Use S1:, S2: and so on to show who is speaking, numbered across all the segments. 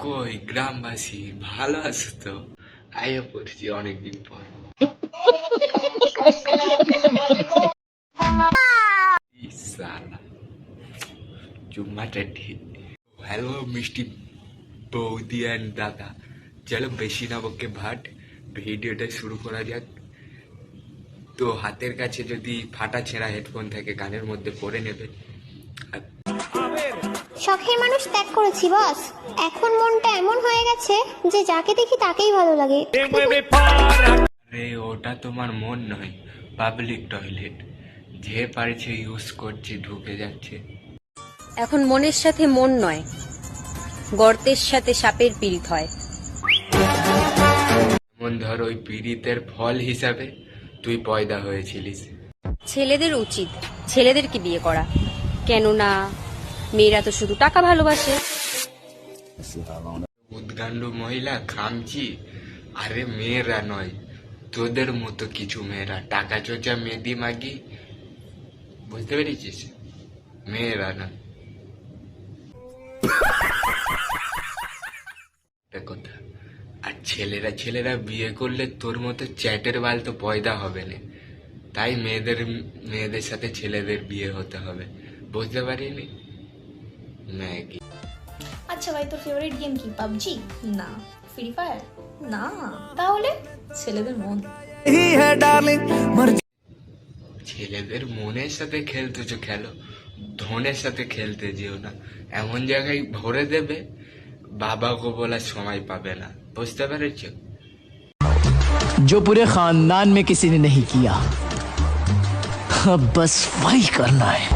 S1: কই গ্রামবাসী ভালো আছো তো? আয়া পড়ছি অনেকদিন পর। সালা চুম্মাটা ঠিক। হ্যালো মিষ্টি বৌদি অ্যান্ড দাদা, চলো বেশি না বকে ভাট, ভিডিওটা শুরু করা যাক। তো হাতের কাছে যদি ফাটা ছেঁড়া হেডফোন থাকে কানের মধ্যে পরে নেবে।
S2: শখের মানুষ ত্যাগ করেছি বস। এখন মনটা এমন হয়ে গেছে যে যাকে দেখি তাকেই ভালো লাগে।
S1: আরে ওটা তোমার মন নয়, পাবলিক টয়লেট। যে পারছে ইউজ করছে, ঢুকে যাচ্ছে।
S3: এখন মনের সাথে মন নয়, গর্তের সাথে সাপের পীড়িত হয়।
S1: যেমন ধর ওই পীড়িতের ফল হিসাবে তুই পয়দা হয়েছিলিস।
S3: ছেলেদের উচিত ছেলেদেরকে বিয়ে করা, কেননা মেয়েরা তো শুধু টাকা ভালোবাসে।
S1: উদ্গান্ডু মহিলা খামচি। আরে মেয়েরা নয়, তোদের মতো কিছু মেয়েরা টাকা চোচা মেদি মাগি, বুঝতে পেরেছিস? মেয়েরা না। কথা। আর ছেলেরা বিয়ে করলে তোর মতো চ্যাটের বাল তো পয়দা হবে না। তাই মেয়েদের সাথে ছেলেদের বিয়ে হতে হবে, বুঝতে পারিনি? ম্যাগি।
S4: আচ্ছা ভাই, তোর ফেভারিট গেম কি? পাবজি? না। Free fire? না। তাহলে ছেলেদের মন।
S1: ছেলেদের মনের সাথে খেলতেছো খেলো, ধনের সাথে খেলতে যেও না। এমন জায়গায় ভরে দেবে বাবাকে বলার সময় পাবে না, বুঝতে পেরেছ?
S5: जो पूरे खानदान में किसी ने नहीं किया, अब बस वही करना है।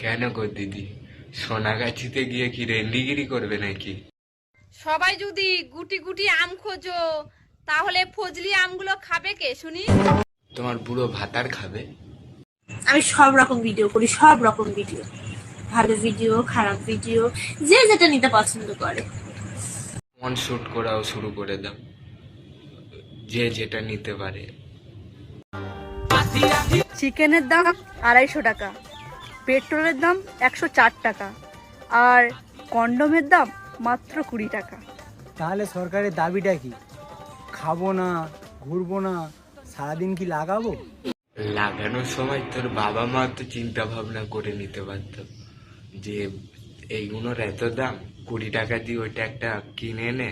S1: কেন গো দিদি, সোনাগাছিতে গিয়ে কি রেন্ডিগিরি করবে নাকি?
S6: সবাই যদি গুটি গুটি আম খোঁজো, তাহলে ফজলি আমগুলো খাবে কে শুনি?
S1: তোমার বুড়ো ভাতার খাবে।
S7: আমি সব রকম ভিডিও করি, সব রকম ভিডিও, ভালো ভিডিও, খারাপ ভিডিও, যে যেটা নিতে পছন্দ করে।
S1: মন শুট করাও শুরু করে দাও, যে যেটা নিতে পারে।
S8: চিকেনের দাম 250 টাকা, পেট্রোলের দাম 104 টাকা, আর কন্ডোমের দাম মাত্র 20 টাকা।
S9: তাহলে সরকারের দাবিটা কি? খাবো না, ঘুরবো না, সারাদিন কি লাগাবো?
S1: লাগানোর সময় তোর বাবা মা তো চিন্তা ভাবনা করে নিতে পারত যে এইগুলোর এত দাম, 20 টাকা দিয়ে ওইটা একটা কিনে এনে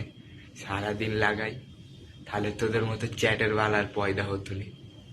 S1: সারাদিন লাগাই, তাহলে তোদের মতো চ্যাটের বালার পয়দা হতো নি।